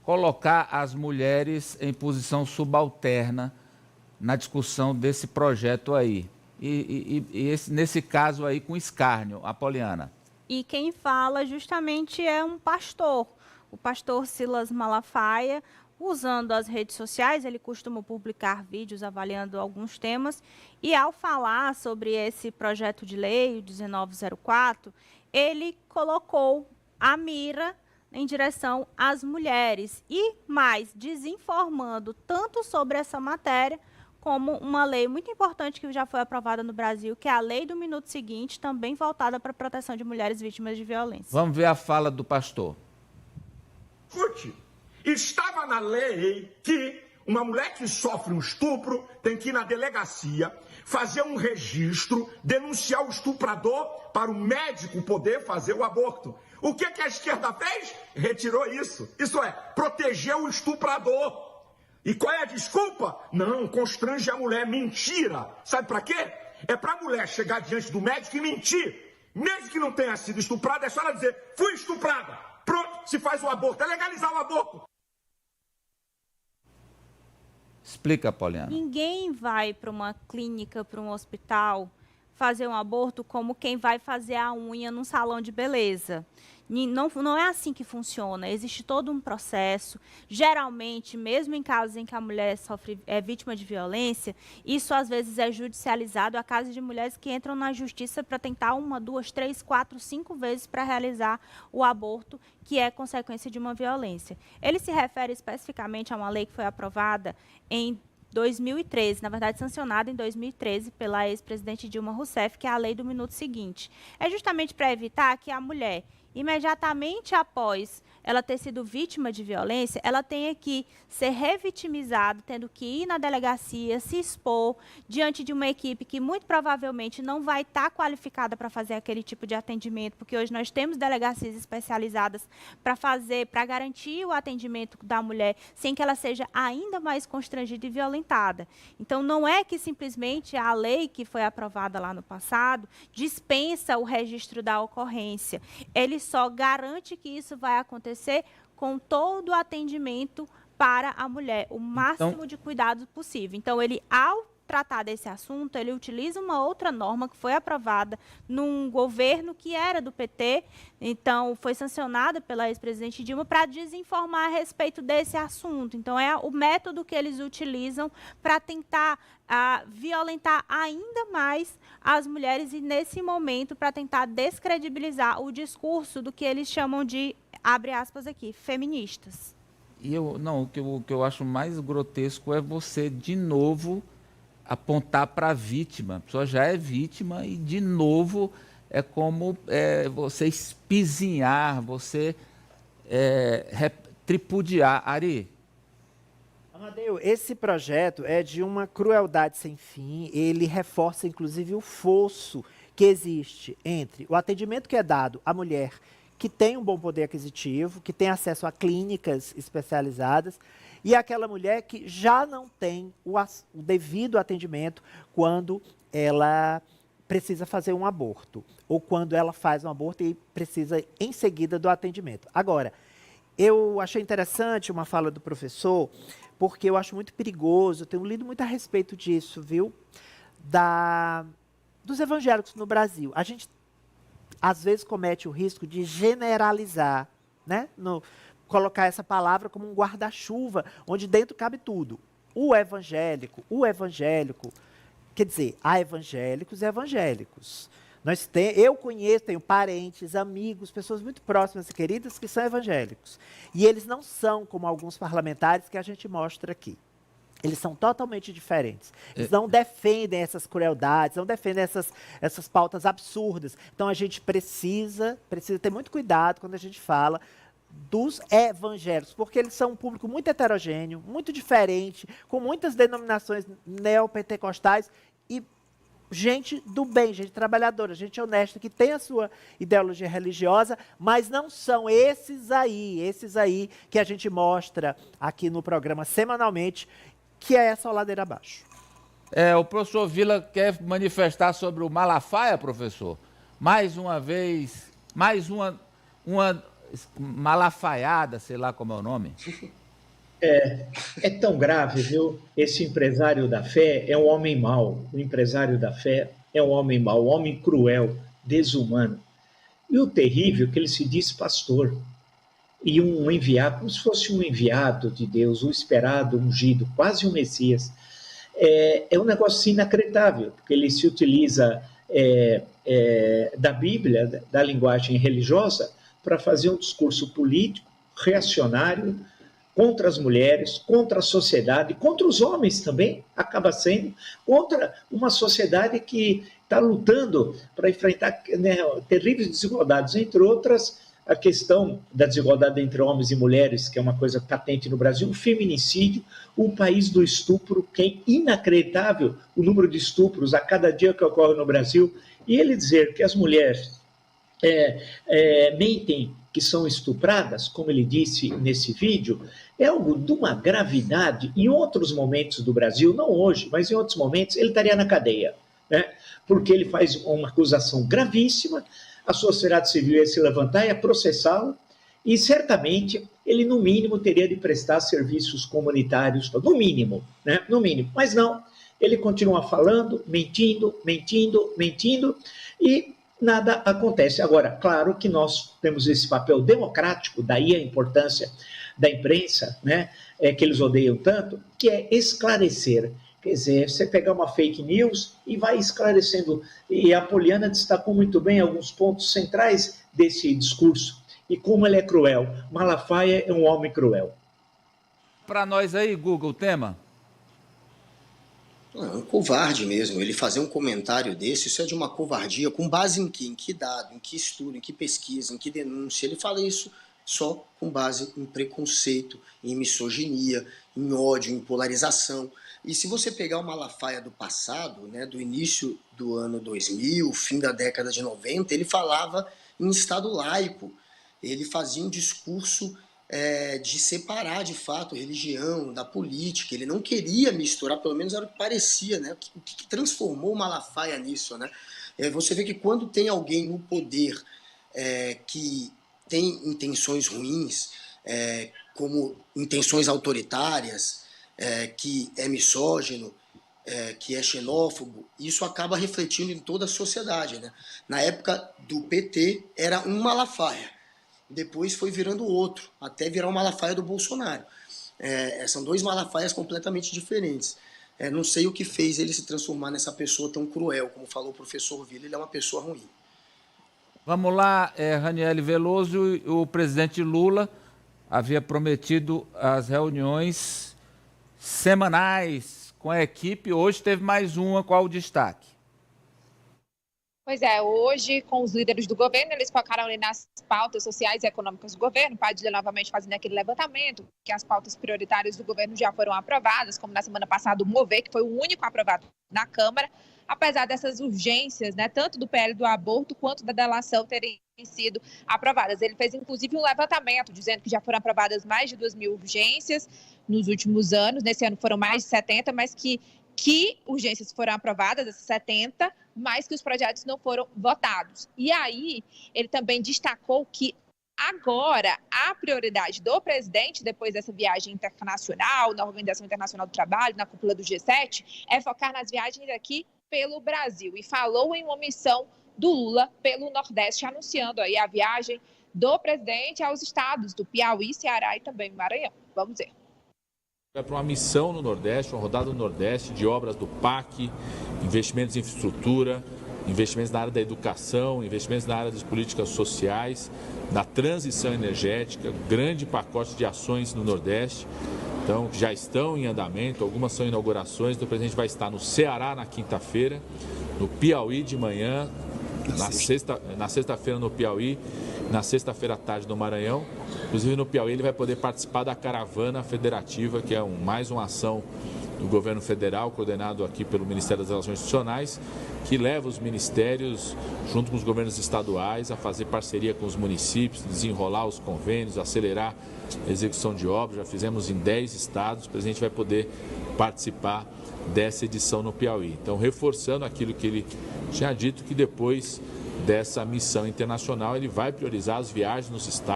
colocar as mulheres em posição subalterna na discussão desse projeto aí. Nesse caso aí com escárnio, Apoliana. E quem fala justamente é um pastor, o pastor Silas Malafaia. Usando as redes sociais, ele costuma publicar vídeos avaliando alguns temas, e ao falar sobre esse projeto de lei, o 1904, ele colocou a mira em direção às mulheres e mais desinformando tanto sobre essa matéria como uma lei muito importante que já foi aprovada no Brasil, que é a Lei do Minuto Seguinte, também voltada para a proteção de mulheres vítimas de violência. Vamos ver a fala do pastor. Escute, estava na lei que uma mulher que sofre um estupro tem que ir na delegacia, fazer um registro, denunciar o estuprador para o médico poder fazer o aborto. O que a esquerda fez? Retirou isso. Isso é, proteger o estuprador. E qual é a desculpa? Não, constrange a mulher. Mentira. Sabe para quê? É para a mulher chegar diante do médico e mentir. Mesmo que não tenha sido estuprada, é só ela dizer, fui estuprada. Pronto, se faz o aborto. É legalizar o aborto. Explica, Poliana. Ninguém vai para uma clínica, para um hospital, fazer um aborto como quem vai fazer a unha num salão de beleza. Não é assim que funciona, existe todo um processo. Geralmente, mesmo em casos em que a mulher é vítima de violência, isso às vezes é judicializado. Há casos de mulheres que entram na justiça para tentar 1, 2, 3, 4, 5 vezes para realizar o aborto, que é consequência de uma violência. Ele se refere especificamente a uma lei que foi aprovada em 2013, na verdade sancionada em 2013 pela ex-presidente Dilma Rousseff, que é a Lei do Minuto Seguinte. É justamente para evitar que a mulher, imediatamente após ela ter sido vítima de violência, ela tenha que ser revitimizada, tendo que ir na delegacia, se expor diante de uma equipe que muito provavelmente não vai estar qualificada para fazer aquele tipo de atendimento, porque hoje nós temos delegacias especializadas para garantir o atendimento da mulher sem que ela seja ainda mais constrangida e violentada. Então, não é que simplesmente a lei que foi aprovada lá no passado dispensa o registro da ocorrência. Ele só garante que isso vai acontecer com todo o atendimento para a mulher, o máximo de cuidado possível. Então, ele, ao tratar desse assunto, ele utiliza uma outra norma que foi aprovada num governo que era do PT, então foi sancionada pela ex-presidente Dilma para desinformar a respeito desse assunto. Então, é o método que eles utilizam para tentar violentar ainda mais as mulheres e, nesse momento, para tentar descredibilizar o discurso do que eles chamam de, abre aspas aqui, feministas. E o que eu acho mais grotesco é você, de novo, apontar para a vítima. A pessoa já é vítima e, de novo, é como você espizinhar, você tripudiar. Ari? Amadeu, esse projeto é de uma crueldade sem fim. Ele reforça, inclusive, o fosso que existe entre o atendimento que é dado à mulher que tem um bom poder aquisitivo, que tem acesso a clínicas especializadas, e aquela mulher que já não tem o devido atendimento quando ela precisa fazer um aborto, ou quando ela faz um aborto e precisa em seguida do atendimento. Agora, eu achei interessante uma fala do professor, porque eu acho muito perigoso, eu tenho lido muito a respeito disso, viu? Dos evangélicos no Brasil. A gente, às vezes, comete o risco de generalizar, né? Colocar essa palavra como um guarda-chuva, onde dentro cabe tudo. O evangélico, quer dizer, há evangélicos e evangélicos. Eu conheço, tenho parentes, amigos, pessoas muito próximas e queridas que são evangélicos. E eles não são como alguns parlamentares que a gente mostra aqui. Eles são totalmente diferentes. Eles não defendem essas crueldades, não defendem essas pautas absurdas. Então, a gente precisa ter muito cuidado quando a gente fala dos evangélicos, porque eles são um público muito heterogêneo, muito diferente, com muitas denominações neopentecostais e gente do bem, gente trabalhadora, gente honesta, que tem a sua ideologia religiosa, mas não são esses aí que a gente mostra aqui no programa semanalmente, que é essa ladeira abaixo. O professor Vila quer manifestar sobre o Malafaia, professor? Mais uma vez, mais uma Malafaiada, sei lá como é o nome. É tão grave, viu? Esse empresário da fé é um homem mau. O empresário da fé é um homem mau, um homem cruel, desumano. E o terrível é que ele se diz pastor. E um enviado, como se fosse um enviado de Deus, um esperado, ungido, quase um Messias. É um negócio inacreditável, porque ele se utiliza da Bíblia, da linguagem religiosa, para fazer um discurso político, reacionário, contra as mulheres, contra a sociedade, contra os homens também, acaba sendo, contra uma sociedade que está lutando para enfrentar, né, terríveis desigualdades, entre outras, a questão da desigualdade entre homens e mulheres, que é uma coisa patente no Brasil, o feminicídio, o país do estupro, que é inacreditável o número de estupros a cada dia que ocorre no Brasil, e ele dizer que as mulheres mentem que são estupradas, como ele disse nesse vídeo, é algo de uma gravidade. Em outros momentos do Brasil, não hoje, mas em outros momentos, ele estaria na cadeia, né? Porque ele faz uma acusação gravíssima, a sociedade civil ia se levantar e ia processá-lo, e certamente ele, no mínimo, teria de prestar serviços comunitários, no mínimo, né? No mínimo. Mas não, ele continua falando, mentindo, e nada acontece. Agora, claro que nós temos esse papel democrático, daí a importância da imprensa, né, que eles odeiam tanto, que é esclarecer. Quer dizer, você pegar uma fake news e vai esclarecendo. E a Poliana destacou muito bem alguns pontos centrais desse discurso e como ele é cruel. Malafaia é um homem cruel. Para nós aí, Google, o tema? É um covarde mesmo. Ele fazer um comentário desse, isso é de uma covardia. Com base em quê? Em que dado, em que estudo, em que pesquisa, em que denúncia? Ele fala isso só com base em preconceito, em misoginia, em ódio, em polarização. E se você pegar o Malafaia do passado, né, do início do ano 2000, fim da década de 90, ele falava em Estado laico. Ele fazia um discurso de separar, de fato, religião da política. Ele não queria misturar, pelo menos era o que parecia, né? O que transformou o Malafaia nisso, né? Você vê que quando tem alguém no poder que tem intenções ruins, como intenções autoritárias, que é misógino, que é xenófobo, isso acaba refletindo em toda a sociedade, né? Na época do PT era um Malafaia, depois foi virando outro, até virar o Malafaia do Bolsonaro. São dois Malafaias completamente diferentes. Não sei o que fez ele se transformar nessa pessoa tão cruel, como falou o professor Vila, ele é uma pessoa ruim. Vamos lá, Raniele Veloso, o presidente Lula havia prometido as reuniões semanais com a equipe, hoje teve mais uma, qual o destaque? Pois é, hoje, com os líderes do governo, eles focaram ali nas pautas sociais e econômicas do governo. Padilha novamente fazendo aquele levantamento, que as pautas prioritárias do governo já foram aprovadas, como na semana passada o MOVER, que foi o único aprovado na Câmara, apesar dessas urgências, né, tanto do PL do aborto quanto da delação terem sido aprovadas. Ele fez, inclusive, um levantamento, dizendo que já foram aprovadas mais de 2.000 urgências nos últimos anos. Nesse ano foram mais de 70, mas que urgências foram aprovadas, essas 70, mas que os projetos não foram votados. E aí, ele também destacou que agora a prioridade do presidente, depois dessa viagem internacional, na Organização Internacional do Trabalho, na cúpula do G7, é focar nas viagens aqui pelo Brasil. E falou em uma missão do Lula pelo Nordeste, anunciando aí a viagem do presidente aos estados do Piauí, Ceará e também Maranhão. Vamos ver. É para uma missão no Nordeste, uma rodada no Nordeste de obras do PAC, investimentos em infraestrutura, investimentos na área da educação, investimentos na área das políticas sociais, na transição energética, grande pacote de ações no Nordeste, então já estão em andamento, algumas são inaugurações, então o presidente vai estar no Ceará na quinta-feira, no Piauí de manhã, na sexta-feira no Piauí, na sexta-feira à tarde no Maranhão. Inclusive no Piauí ele vai poder participar da caravana federativa, que é mais uma ação do governo federal, coordenado aqui pelo Ministério das Relações Institucionais, que leva os ministérios, junto com os governos estaduais, a fazer parceria com os municípios, desenrolar os convênios, acelerar a execução de obras. Já fizemos em 10 estados, o presidente vai poder participar dessa edição no Piauí. Então, reforçando aquilo que ele tinha dito, que depois dessa missão internacional ele vai priorizar as viagens nos estados.